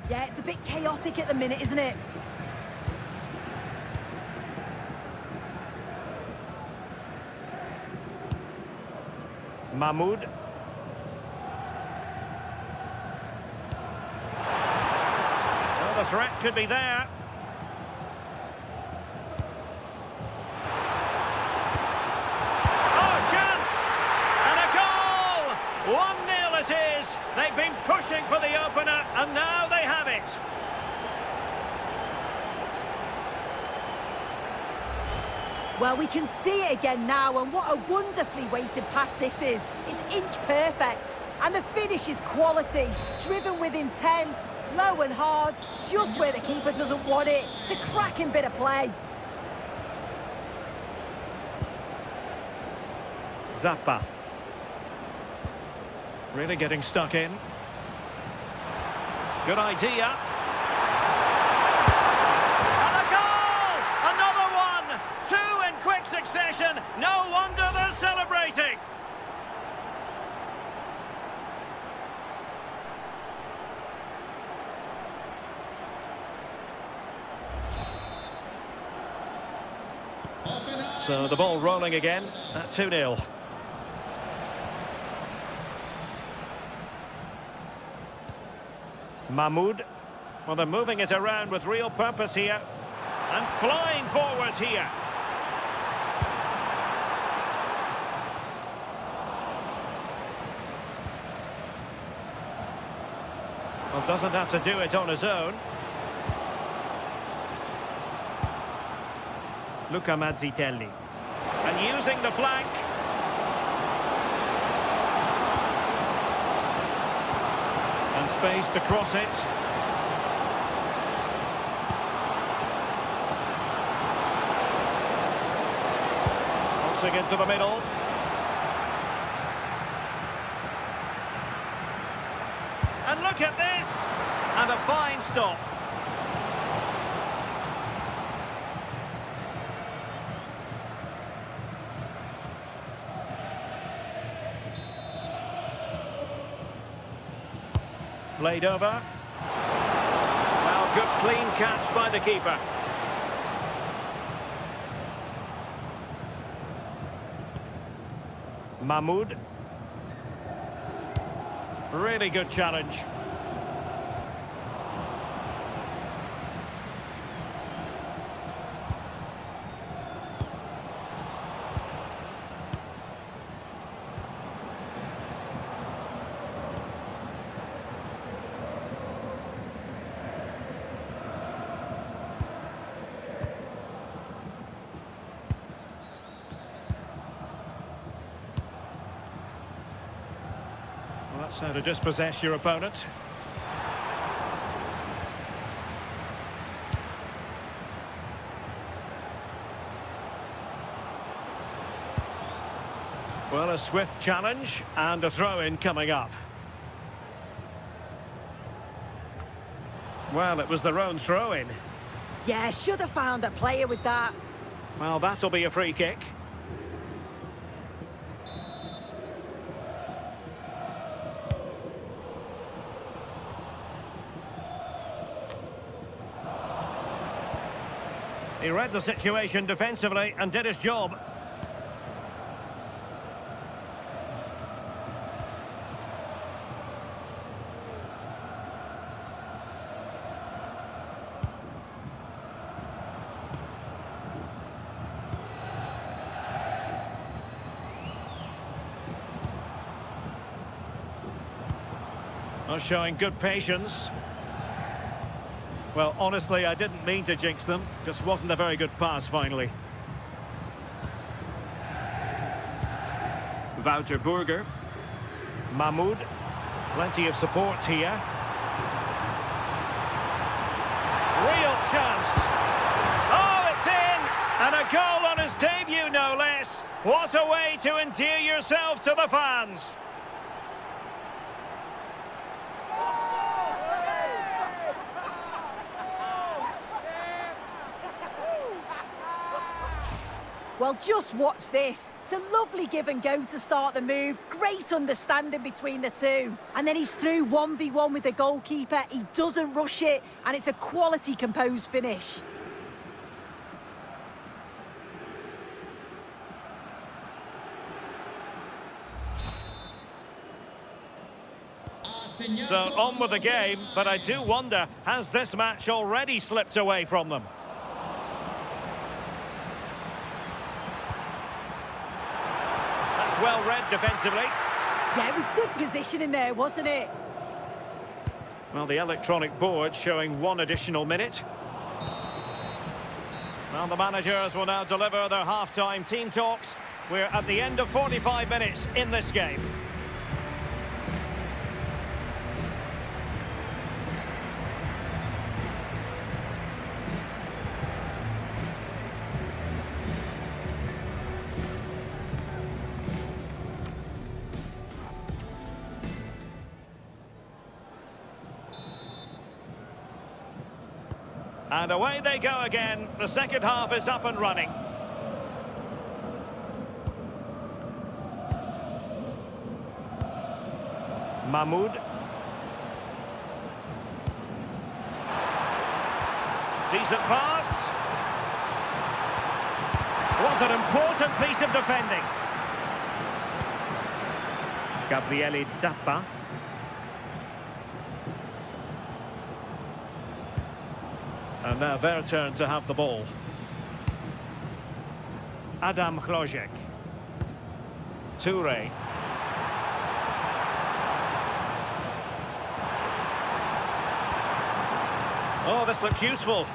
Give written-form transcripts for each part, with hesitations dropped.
Yeah, it's a bit chaotic at the minute, isn't it? Mahmoud. Well, the threat could be there. Oh, chance! And a goal! 1-0 it is. They've been pushing for the opener, and now they have it. Well, we can see it again now, and what a wonderfully weighted pass this is. It's inch perfect, and the finish is quality, driven with intent, low and hard, just where the keeper doesn't want it. It's a cracking bit of play. Zappa. Really getting stuck in. Good idea. Quick succession, no wonder they're celebrating. So the ball rolling again at 2-0. Mahmoud. Well, they're moving it around with real purpose here. And flying forwards here. Well, doesn't have to do it on his own. Luca Mazzitelli. And using the flank. And space to cross it. Crossing into the middle. And look at this! And a fine stop. Played over. Well, good clean catch by the keeper. Mahmoud. Really good challenge. That's how to dispossess your opponent. Well, a swift challenge and a throw-in coming up. Well, it was their own throw-in. Yeah, should have found a player with that. Well, that'll be a free kick. He read the situation defensively and did his job. Not showing good patience. Well, honestly, I didn't mean to jinx them. Just wasn't a very good pass, finally. Wouter Burger. Mahmoud. Plenty of support here. Real chance. Oh, it's in! And a goal on his debut, no less. What a way to endear yourself to the fans. Well, just watch this. It's a lovely give and go to start the move. Great understanding between the two. And then he's through 1v1 with the goalkeeper. He doesn't rush it, and it's a quality composed finish. So on with the game, but I do wonder, has this match already slipped away from them? That's well read defensively. Yeah, it was good positioning there, wasn't it? Well, the electronic board showing 1 additional minute. Well, the managers will now deliver their half-time team talks. We're at the end of 45 minutes in this game. And away they go again. The second half is up and running. Mahmoud. Decent pass. Was an important piece of defending. Gabriele Zappa. And now their turn to have the ball. Adam Hlojek. Toure. Oh, this looks useful.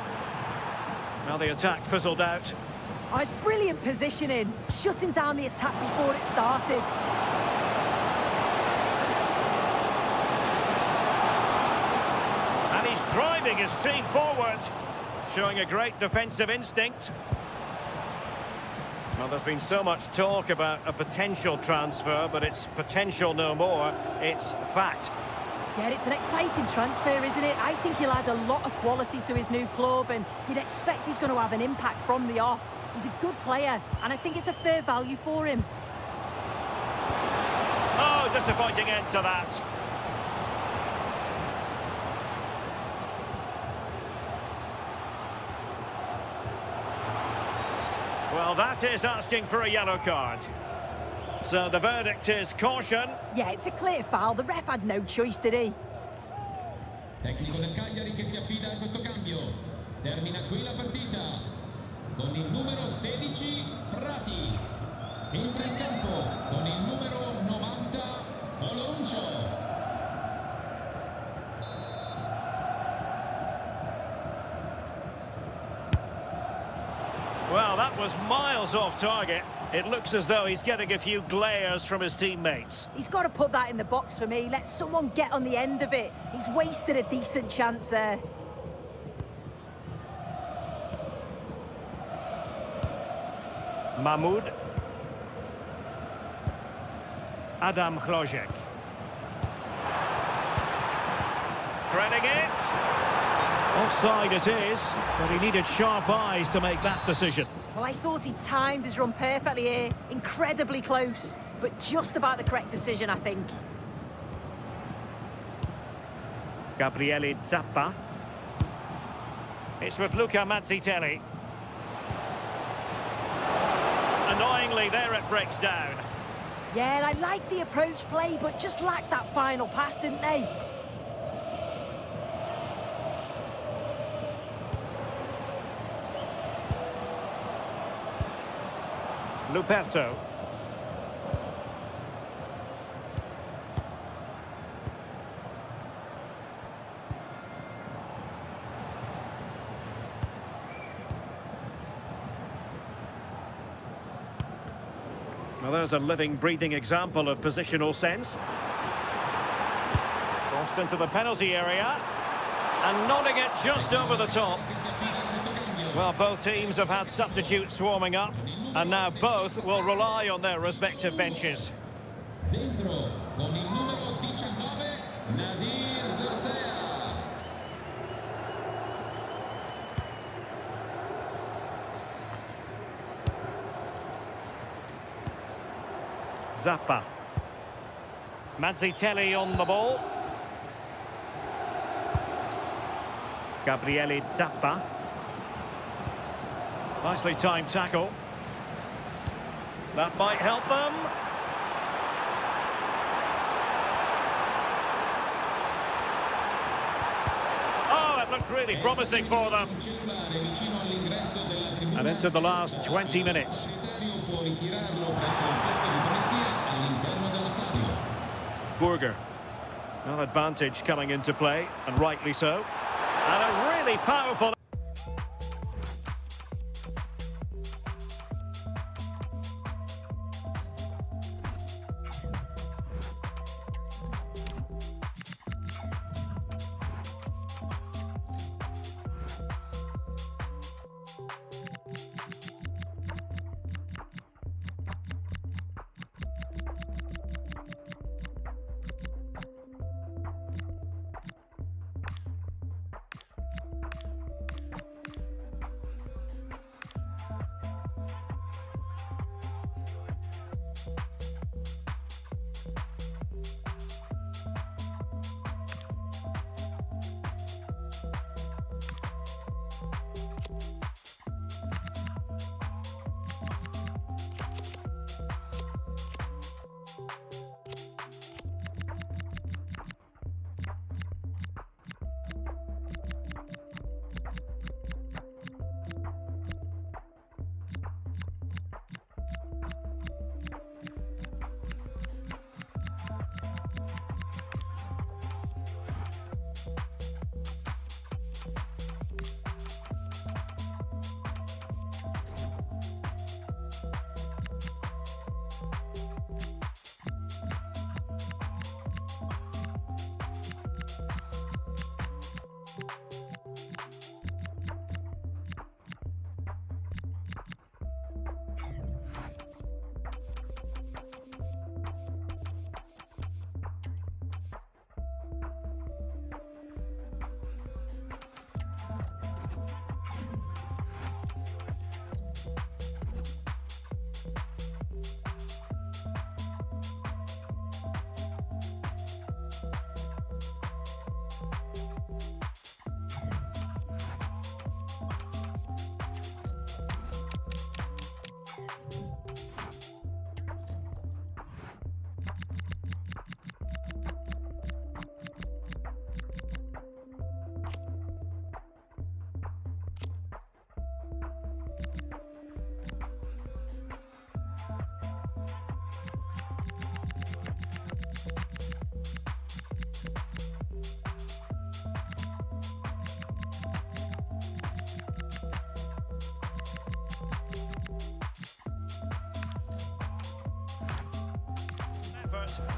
Now the attack fizzled out. Oh, it's brilliant positioning. Shutting down the attack before it started. And he's driving his team forward, showing a great defensive instinct. Well, there's been so much talk about a potential transfer, but it's potential no more. It's fact. Yeah, it's an exciting transfer, isn't it? I think he'll add a lot of quality to his new club, and you'd expect he's going to have an impact from the off. He's a good player, and I think it's a fair value for him. Oh, disappointing end to that. Well, that is asking for a yellow card. So the verdict is caution. Yeah, it's a clear foul. The ref had no choice, did he? Tecnico del Cagliari che si affida a questo cambio. Termina qui la partita con il numero 16 Prati. Entra in campo con il numero 90 Coloruncio. Well, that was miles off target. It looks as though he's getting a few glares from his teammates. He's got to put that in the box for me. Let someone get on the end of it. He's wasted a decent chance there. Mahmoud. Adam Hlojek. Threading it. Offside it is, but he needed sharp eyes to make that decision. Well, I thought he timed his run perfectly here. Incredibly close, but just about the correct decision, I think. Gabriele Zappa. It's with Luca Mazzitelli. Annoyingly, there it breaks down. Yeah, I like the approach play, but just lacked that final pass, didn't they? Luperto. Well, there's a living, breathing example of positional sense. Crossed into the penalty area. And nodding it just over the top. Well, both teams have had substitutes warming up. And now both will rely on their respective benches. Dentro con il numero 19 Nadir Zertea. Zappa. Mazzitelli on the ball. Gabriele Zappa. Nicely timed tackle. That might help them. Oh, it looked really promising for them. And into the last 20 minutes. Burger. An advantage coming into play, and rightly so. And a really powerful...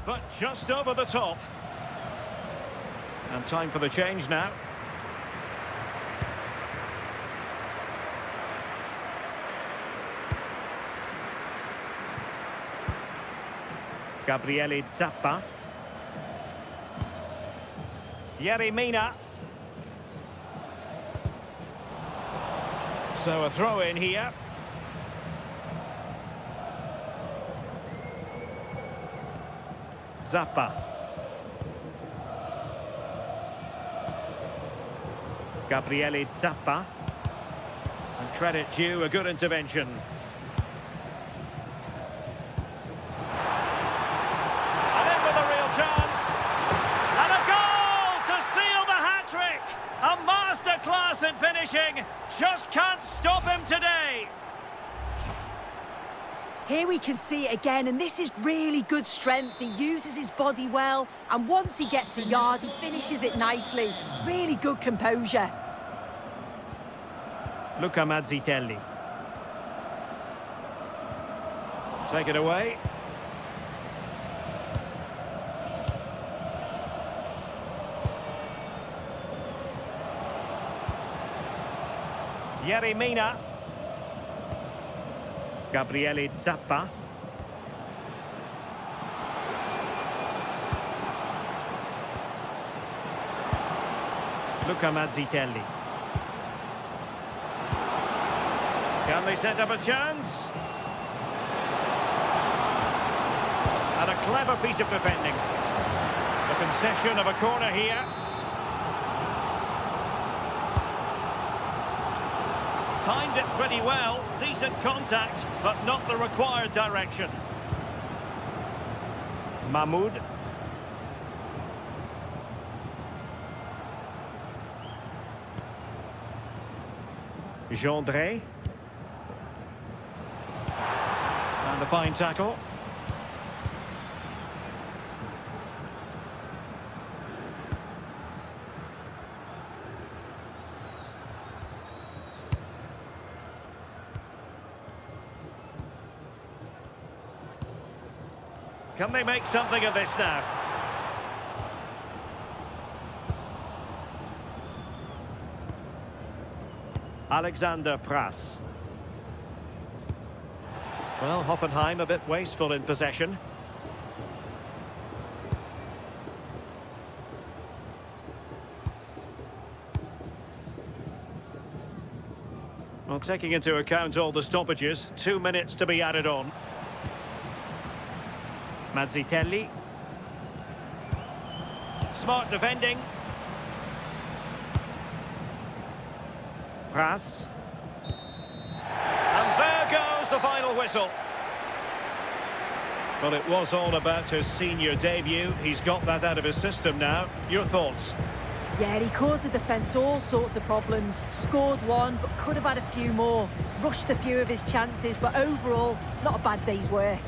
but just over the top. And time for the change now. Gabriele Zappa. Yerry Mina. So a throw in here. Zappa. Gabriele Zappa. And credit due, a good intervention. And in with a real chance. And a goal to seal the hat-trick. A masterclass in finishing. Just can't stop him today. Here we can see it again, and this is really good strength. He uses his body well, and once he gets a yard, he finishes it nicely. Really good composure. Luca Mazzitelli. Take it away. Yerry Mina. Gabriele Zappa. Luca Mazzitelli. Can they set up a chance? And a clever piece of defending. The concession of a corner here. Timed it pretty well. Decent contact, but not the required direction. Mahmoud. Gendré. And a fine tackle. Can they make something of this now? Alexander Pras. Well, Hoffenheim a bit wasteful in possession. Well, taking into account all the stoppages, 2 minutes to be added on. Mazzitelli. Smart defending. Pras. And there goes the final whistle. Well, it was all about his senior debut. He's got that out of his system now. Your thoughts? Yeah, he caused the defence all sorts of problems. Scored one, but could have had a few more. Rushed a few of his chances, but overall, not a bad day's work.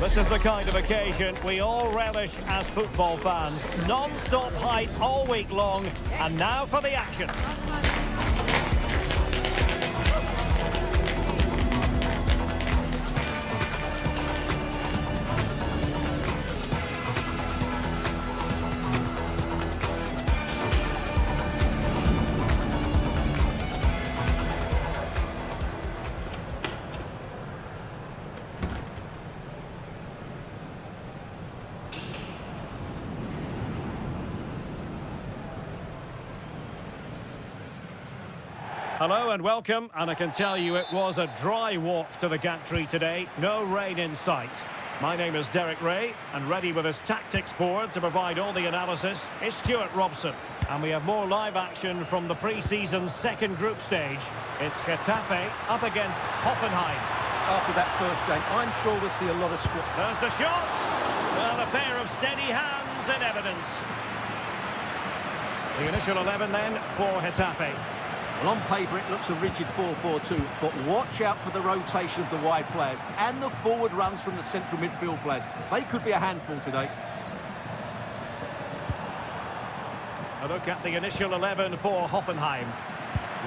This is the kind of occasion we all relish as football fans. Non-stop hype all week long, and now for the action. Hello and welcome, and I can tell you it was a dry walk to the gantry today. No rain in sight. My name is Derek Ray, and ready with his tactics board to provide all the analysis is Stuart Robson. And we have more live action from the pre-season second group stage. It's Getafe up against Hoffenheim. After that first game, I'm sure we'll see a lot of script. There's the shot! Well, a pair of steady hands in evidence. The initial 11 then for Getafe. Well, on paper, it looks a rigid 4-4-2, but watch out for the rotation of the wide players and the forward runs from the central midfield players. They could be a handful today. A look at the initial 11 for Hoffenheim.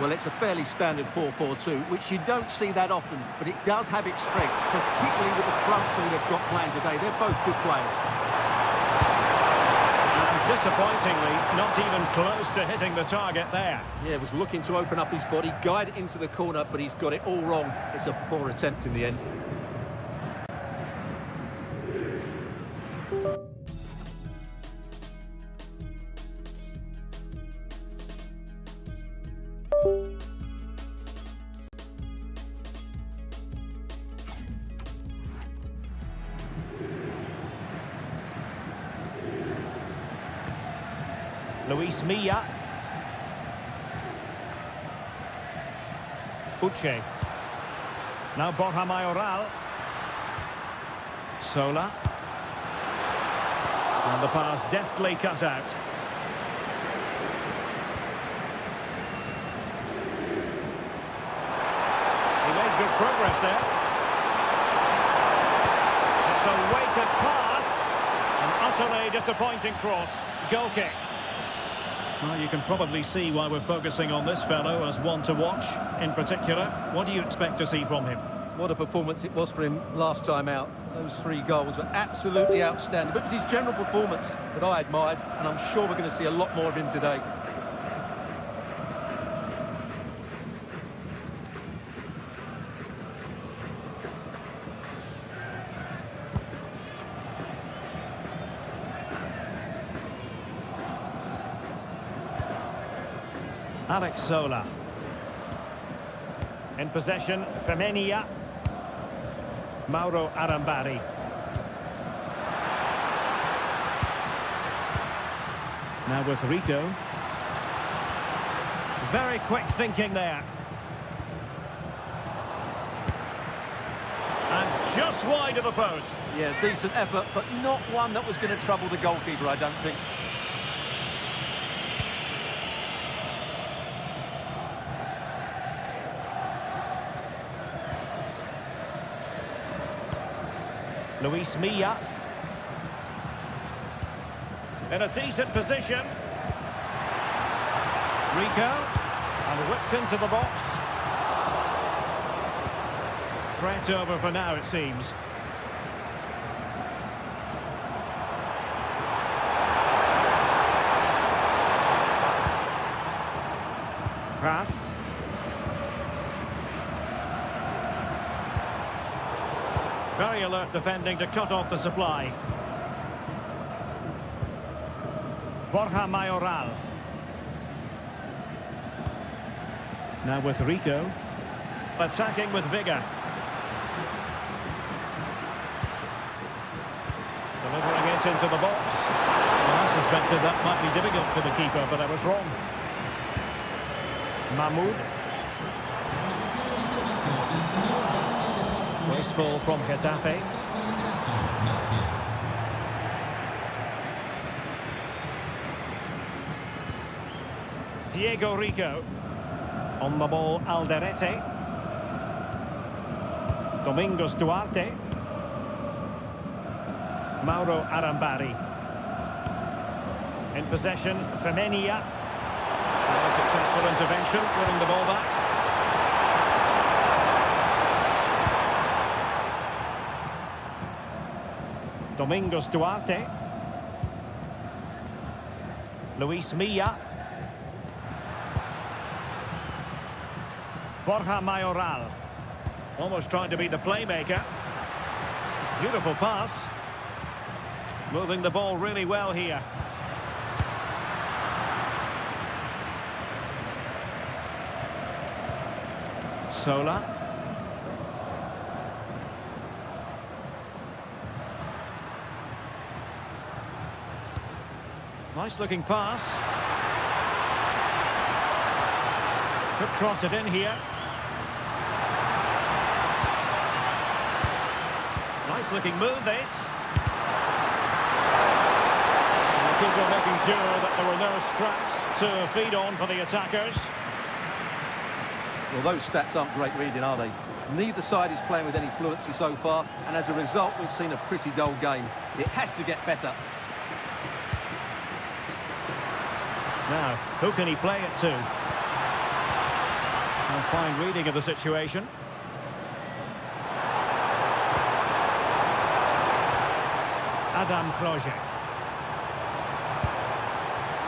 Well, it's a fairly standard 4-4-2, which you don't see that often, but it does have its strength, particularly with the front two they've got playing today. They're both good players. Disappointingly, not even close to hitting the target there. Yeah, was looking to open up his body, guide it into the corner, but he's got it all wrong. It's a poor attempt in the end. Luis Milla. Uche. Now Borja Mayoral. Sola. And the pass deftly cut out. He made good progress there. It's a weighted pass. An utterly disappointing cross. Goal kick. Well, you can probably see why we're focusing on this fellow as one to watch. In particular, what do you expect to see from him? What a performance it was for him last time out. Those 3 goals were absolutely outstanding. But it was his general performance that I admired, and I'm sure we're going to see a lot more of him today. Alex Sola. In possession, Femenia. Mauro Arambari. Now with Rico. Very quick thinking there. And just wide of the post. Yeah, decent effort, but not one that was going to trouble the goalkeeper, I don't think. Luis Milla. In a decent position. Rico. And whipped into the box. Threat over for now, it seems. Pass. Very alert defending to cut off the supply. Borja Mayoral. Now with Rico. Attacking with vigour. Delivering it into the box. Well, I suspected that might be difficult to the keeper, but I was wrong. Mahmoud. Wasteful from Getafe. Diego Rico. On the ball, Alderete. Domingos Duarte. Mauro Arambari. In possession, Femenia. A successful intervention, winning the ball back. Domingos Duarte. Luis Milla. Borja Mayoral. Almost trying to be the playmaker. Beautiful pass. Moving the ball really well here. Sola. Nice looking pass. Could cross it in here. Nice looking move this. And the keeper making sure that there were no scraps to feed on for the attackers. Well, those stats aren't great reading, are they? Neither side is playing with any fluency so far, and as a result, we've seen a pretty dull game. It has to get better. Now, who can he play it to? A fine reading of the situation. Adam Projek.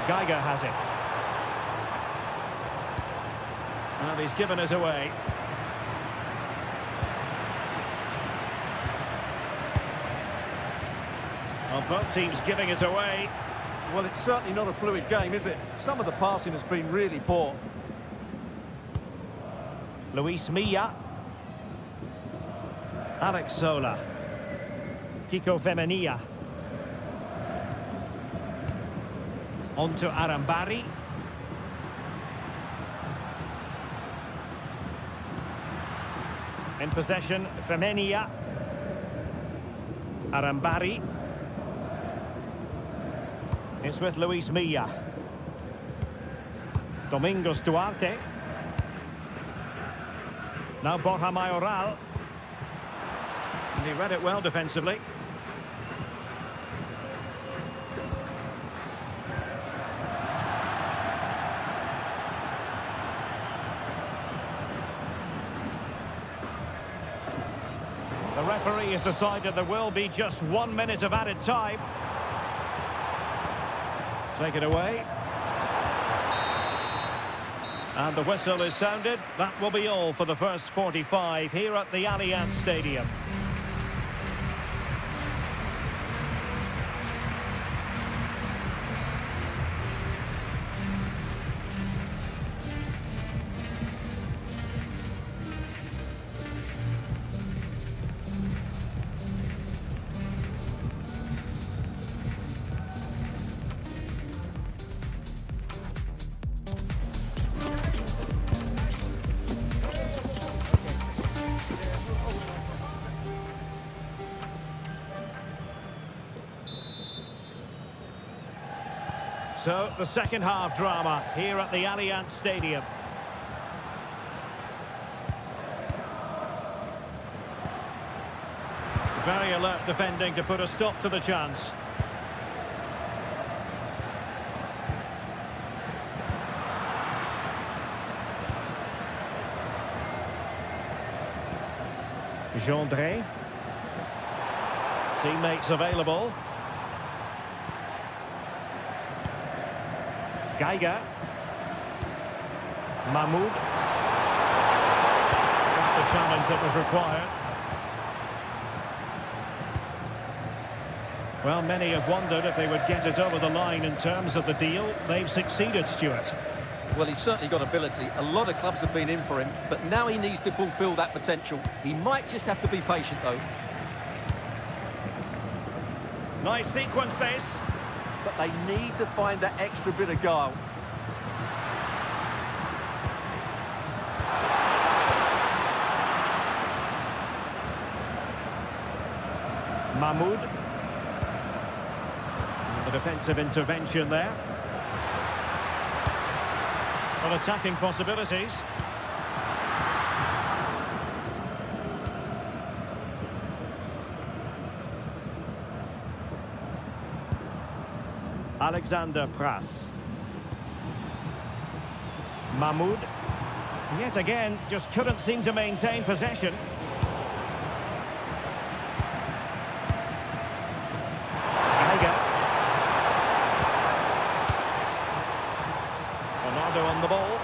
Geiger has it. And he's given us away. Well, both teams giving us away. Well, it's certainly not a fluid game, is it? Some of the passing has been really poor. Luis Milla. Alex Sola. Kiko Femenia. On to Arambari. In possession, Femenia. Arambari. It's with Luis Milla. Domingos Duarte. Now Borja Mayoral. And he read it well defensively. The referee has decided there will be just 1 minute of added time. Take it away. And the whistle is sounded. That will be all for the first 45 here at the Allianz Stadium. So, the second half drama here at the Allianz Stadium. Very alert defending to put a stop to the chance. Gendré. Teammates available. Geiger. Mahmoud. Just the challenge that was required. Well, many have wondered if they would get it over the line in terms of the deal. They've succeeded, Stuart. Well, he's certainly got ability. A lot of clubs have been in for him, but now he needs to fulfil that potential. He might just have to be patient, though. Nice sequence, this. But they need to find that extra bit of guile. Mahmoud. The defensive intervention there. Well, attacking possibilities. Alexander Pras. Mahmoud. Yes, again, just couldn't seem to maintain possession. Geiger. Ronaldo on the ball.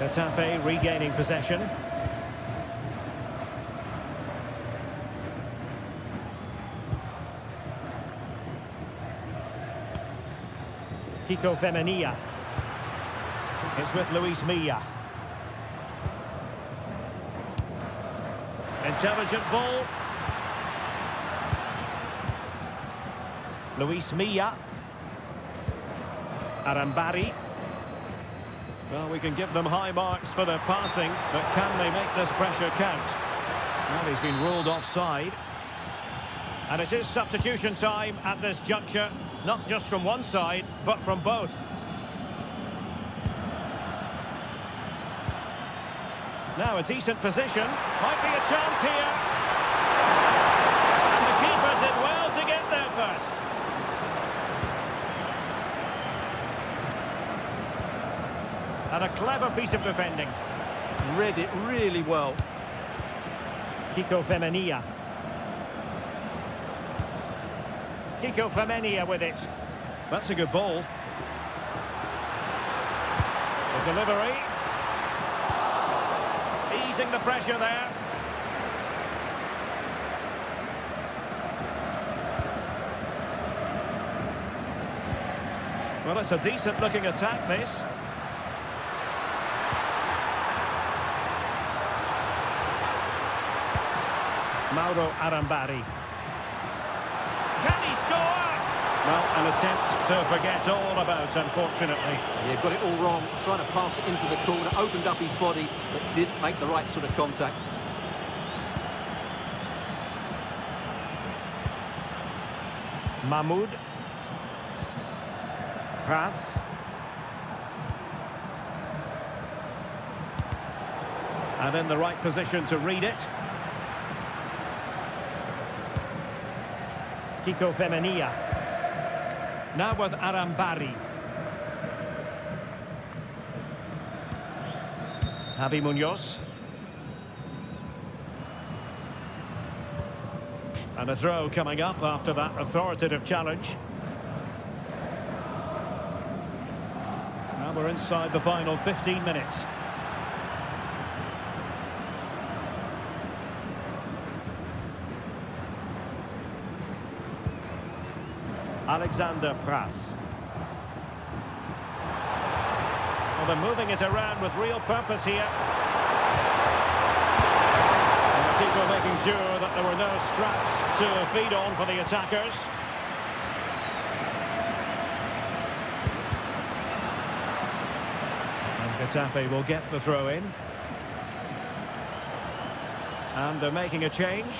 Getafe regaining possession. Kiko Femenia. It's with Luis Milla. Intelligent ball. Luis Milla. Arambari. Well, we can give them high marks for their passing, but can they make this pressure count? Well, he's been ruled offside. And it is substitution time at this juncture, not just from one side, but from both. Now a decent position, might be a chance here. And the keeper did well to get there first. And a clever piece of defending. Read it really well. Kiko Femenia. Kiko Femenia with it. That's a good ball. The delivery. Easing the pressure there. Well, it's a decent looking attack, this. Mauro Arambari. Can he score? Well, an attempt to forget all about, unfortunately. Yeah, got it all wrong. Trying to pass it into the corner, opened up his body, but didn't make the right sort of contact. Mahmoud. Pras. And in the right position to read it. Kiko Femenia. Now with Arambari. Javi Munoz. And a throw coming up after that authoritative challenge. Now we're inside the final 15 minutes. Alexander Pras. Well, they're moving it around with real purpose here. And the keeper making sure that there were no scraps to feed on for the attackers. And Getafe will get the throw in. And they're making a change.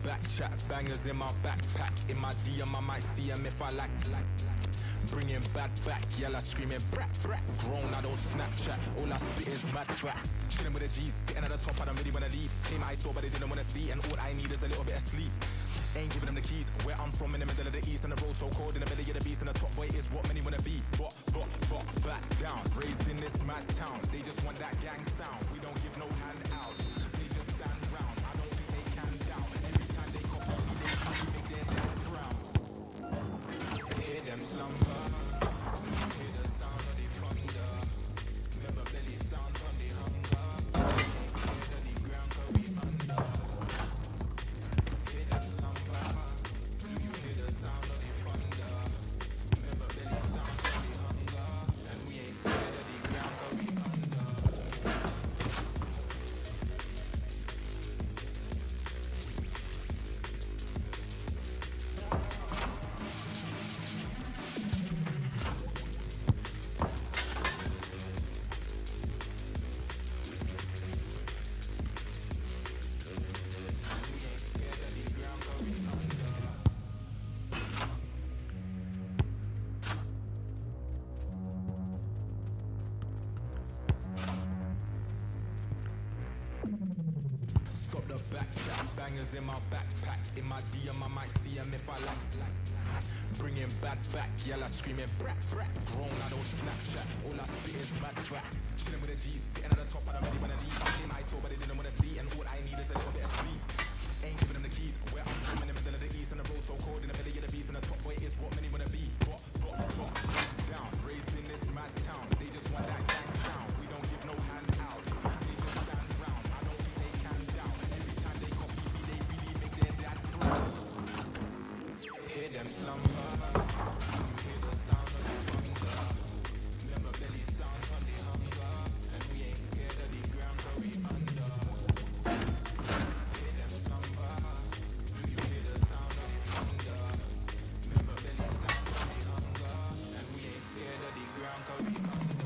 back chat, bangers in my backpack. In my DM, I might see them if I like. Bringing bad back, yella screaming brat, brat. Grown, I don't Snapchat, all I spit is mad facts. Chilling with the G's, sitting at the top, I don't really wanna leave. Came I saw, but they didn't wanna see, and all I need is a little bit of sleep. Ain't giving them the keys, where I'm from in the middle of the east, and the road so cold in the belly of the beast, and the top boy is what many wanna be. But, back down, raised in this mad town. They just want that gang sound, we don't give no handouts. They just stand round, I don't think they can doubt. Every time they copy me, they really make their dad proud. Hear them slumber, hear the sound of the thunder. Remember belly sounds on the hunger. Ain't scared of the ground, 'cause we under. Hear them slumber, do you hear the sound of the thunder? Remember belly sounds on the hunger. And we ain't scared of the ground, 'cause we under. Stop the back chat, bangers in my backpack. In my DM, I might see them if I like. Bringing bad back, yella screaming brat, brat. Grown, I don't Snapchat, all I spit is mad facts. Chilling with the G's, sitting at the top, I don't really wanna leave. Came I saw, but they didn't wanna see, and all I need is a little bit of sleep. Ain't giving them the keys, where I'm from in the middle of the east, and the road so cold in the belly of the beast, and the top boy is what many wanna be. But, down, raised in this mad town. They just want that gang sound, we don't give no handouts. They just stand round, I don't think they can doubt. Every time they copy me, they really make their dad proud. Hear them slumber, you hear the sound of the thunder. Remember belly sounds on the hunger, and we ain't scared of the ground, 'cause we under. Hear them slumber, do you hear the sound of the thunder? Remember belly sounds on the hunger, and we ain't scared of the ground, 'cause we under.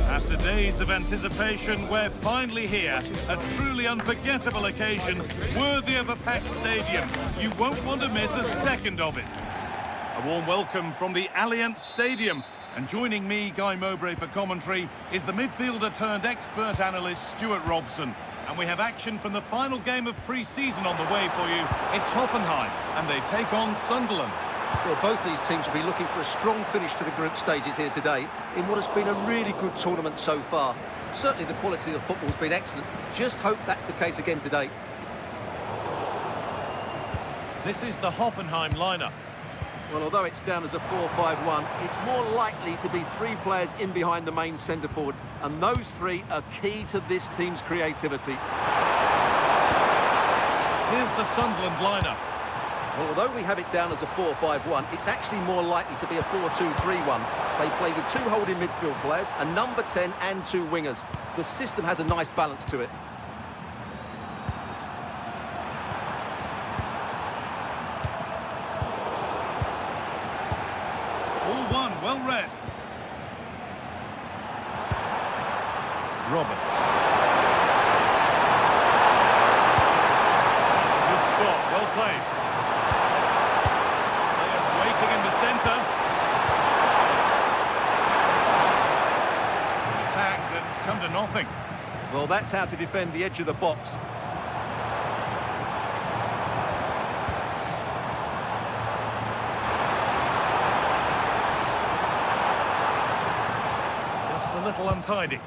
After days of anticipation, we're finally here. A truly unforgettable occasion, worthy of a packed stadium. You won't want to miss a second of it. A warm welcome from the Allianz Stadium. And joining me, Guy Mowbray, for commentary, is the midfielder turned expert analyst, Stuart Robson. And we have action from the final game of pre-season on the way for you. It's Hoffenheim, and they take on Sunderland. Well, both these teams will be looking for a strong finish to the group stages here today in what has been a really good tournament so far. Certainly the quality of football has been excellent. Just hope that's the case again today. This is the Hoffenheim lineup. Well, although it's down as a 4-5-1, it's more likely to be 3 players in behind the main centre forward, and those 3 are key to this team's creativity. Here's the Sunderland lineup. Well, although we have it down as a 4-5-1, it's actually more likely to be a 4-2-3-1. They play with 2 holding midfield players, a number 10 and 2 wingers. The system has a nice balance to it. All one, well read. Roberts. That's a good spot, well played. Players waiting in the centre. An attack that's come to nothing. Well, that's how to defend the edge of the box. Just a little untidy.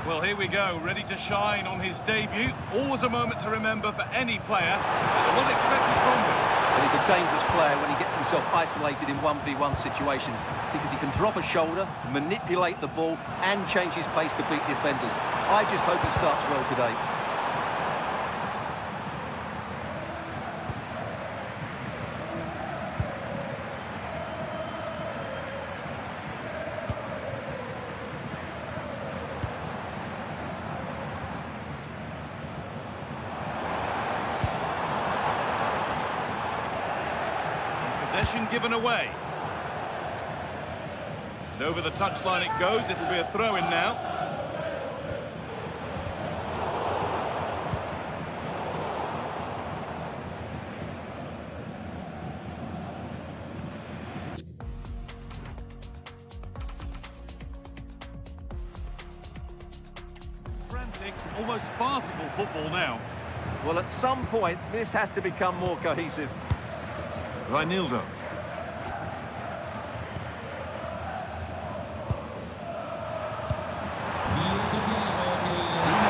Well, here we go, ready to shine on his debut. Always a moment to remember for any player. A lot expected from him. And he's a dangerous player when he gets himself isolated in 1v1 situations, because he can drop a shoulder, manipulate the ball, and change his pace to beat defenders. I just hope he starts well today. Possession given away. And over the touchline it goes. It'll be a throw-in now. Frantic, almost farcical football now. Well, at some point, this has to become more cohesive. Reinildo.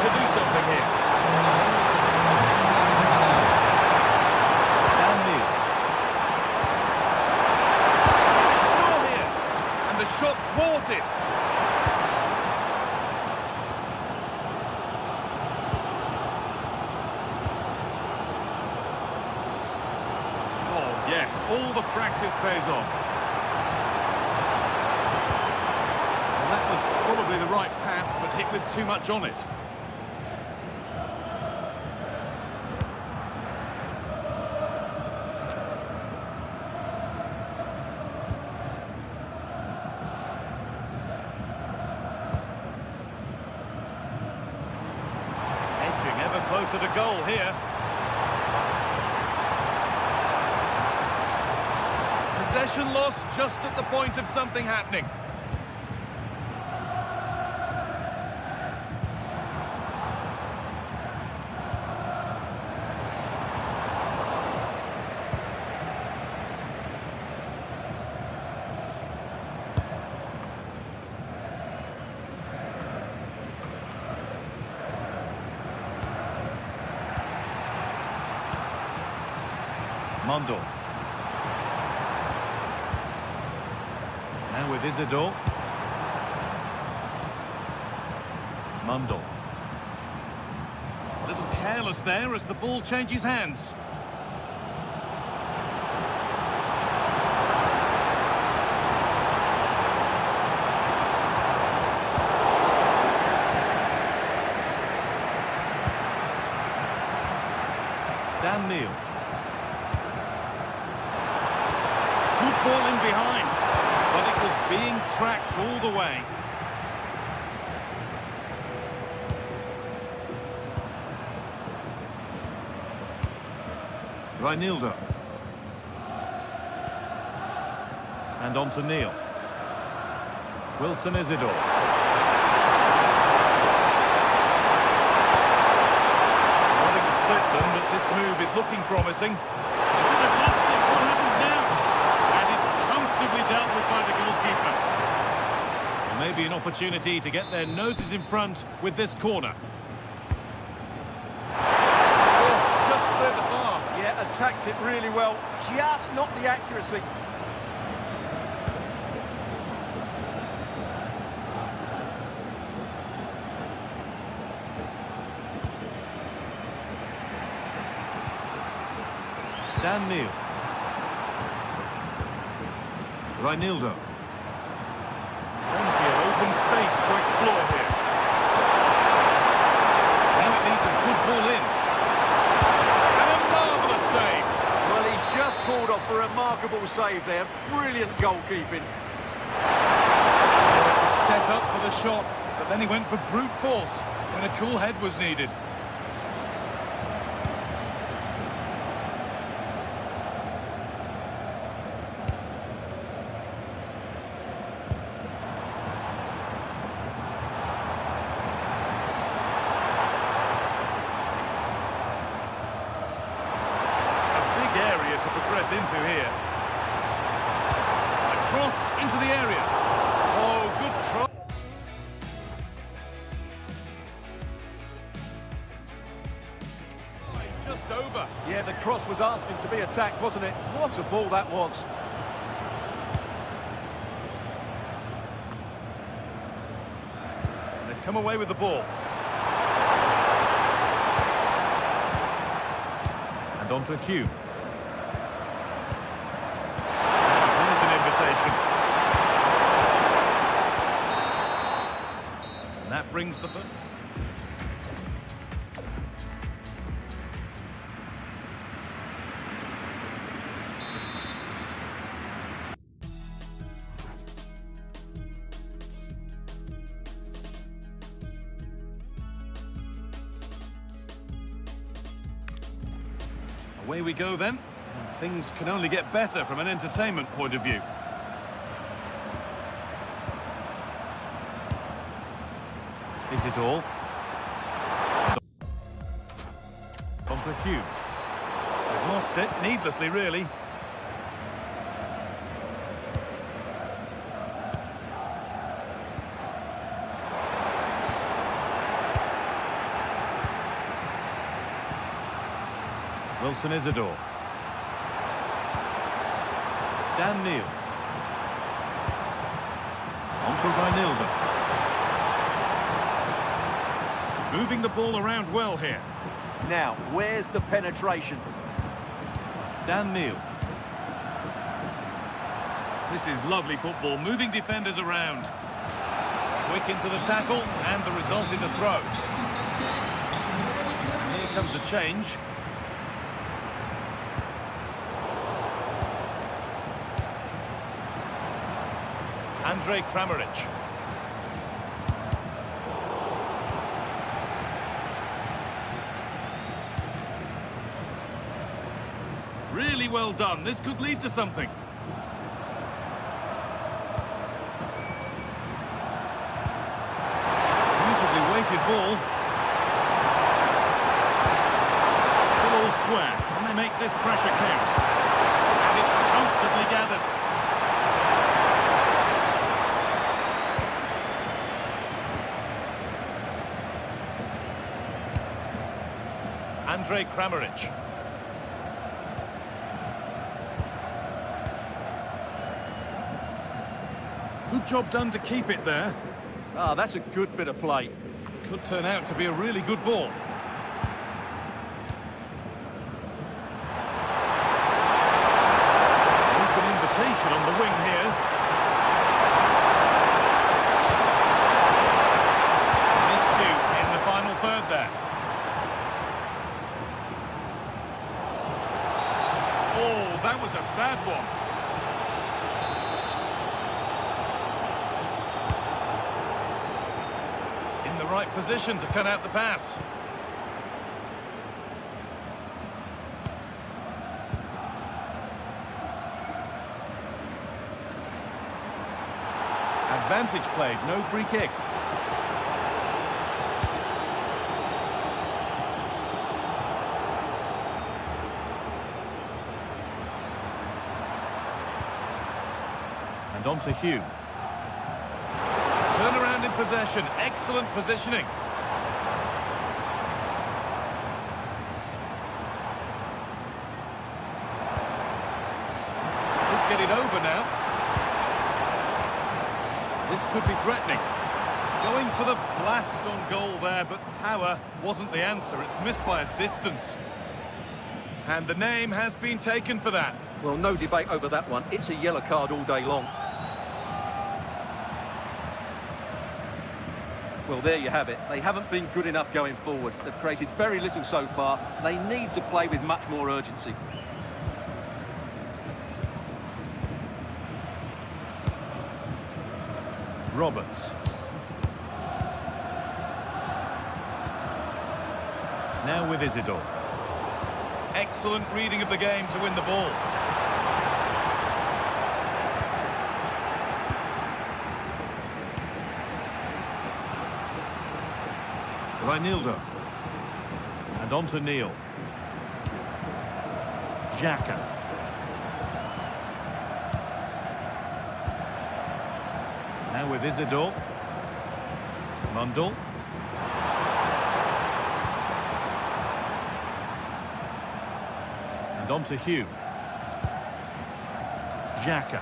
To do something here. Downfield. Score here. And the shot thwarted. Yes, all the practice pays off. Well, that was probably the right pass, but hit with too much on it. Edging ever closer to goal here. Possession lost just at the point of something happening. Mondo. Now with Isidore. Mundell. A little careless there as the ball changes hands. Dan Neal. Good ball in behind. But it was being tracked all the way. Reinildo. And on to Neal. Wilson Isidore. Wanting to split them, but this move is looking promising. They've lost it. What happens now? And it's comfortably dealt with by the goalkeeper. Well, maybe an opportunity to get their noses in front with this corner. Oh, just attacked it really well, just not the accuracy. Dan Neil. Reinildo. Plenty of open space to explore here. Now it needs a good ball in. And a marvellous save. Well, he's just pulled off a remarkable save there. Brilliant goalkeeping. It was set up for the shot, but then he went for brute force when a cool head was needed. Into here. A cross into the area. Oh, good try. Just over. Yeah, the cross was asking to be attacked, wasn't it? What a ball that was. They've come away with the ball. And on to Hugh. And that brings the... Away we go then, and things can only get better from an entertainment point of view. Is it all? On to Hughes. They've lost it, needlessly really. Wilson Isidore. Dan Neil. On to Reinildo. Moving the ball around well here. Now, where's the penetration? Dan Neil. This is lovely football, moving defenders around. Quick into the tackle, and the result is a throw. Here comes the change. Andrej Kramaric. Really well done. This could lead to something. Beautifully weighted ball. Still all square. Can they make this pressure count? And it's comfortably gathered. Andrej Kramaric. Good job done to keep it there. Ah, that's a good bit of play. Could turn out to be a really good ball. Open invitation on the wing here. Miscue in the final third there. Oh, that was a bad one. Right position to cut out the pass. Advantage played, no free kick. And on to Hugh. Turn around in possession, excellent positioning. it over now. This could be threatening. Going for the blast on goal there, but power wasn't the answer. It's missed by a distance. And the name has been taken for that. Well, no debate over that one. It's a yellow card all day long. Well, there you have it. They haven't been good enough going forward. They've created very little so far. They need to play with much more urgency. Roberts. Now with Isidore. Excellent reading of the game to win the ball. Reinildo. And on to Neil. Xhaka. Now with Isidore. Mundell. And on to Hume. Xhaka.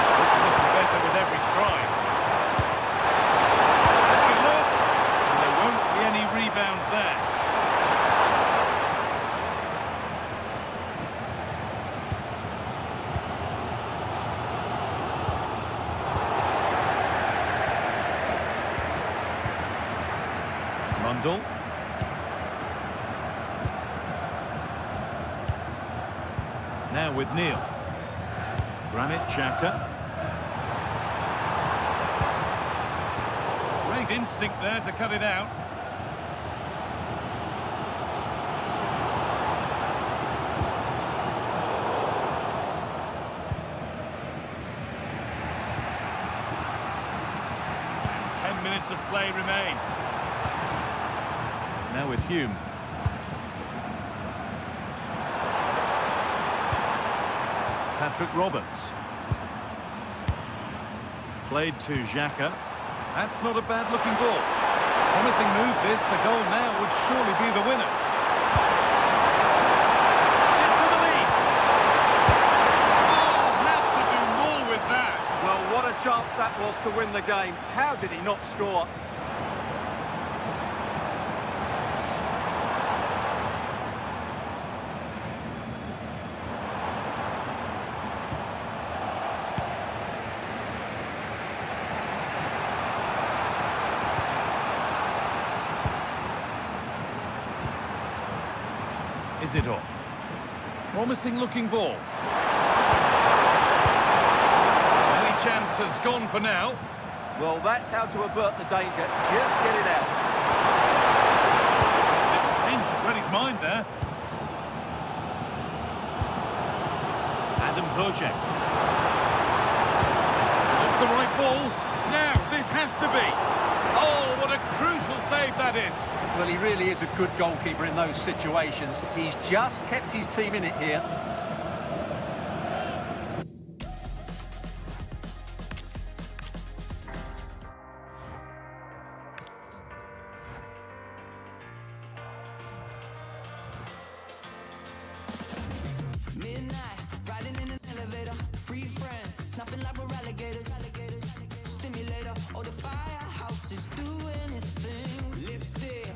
This is looking better with every stride. Good look. And there won't be any rebounds there. Mundell. Now with Neil. Granit Xhaka. Great instinct there to cut it out. And 10 minutes of play remain. Now with Hume. Patrick Roberts. Played to Xhaka. That's not a bad-looking ball. Promising move this. A goal now would surely be the winner. It's for the lead. Oh, had to do more with that. Well, what a chance that was to win the game. How did he not score? Isidore. Promising looking ball. Any chance has gone for now. Well, that's how to avert the danger. Just get it out. It's pinched Reddy's mind there. Adam Bojek. That's the right ball. Now, this has to be. Oh, what a crucial save that is. Well, he really is a good goalkeeper in those situations. He's just kept his team in it here. Midnight, riding in an elevator, free friends, snapping like we're alligators. Stimulator, oh the firehouse is doing its thing. Lipstick,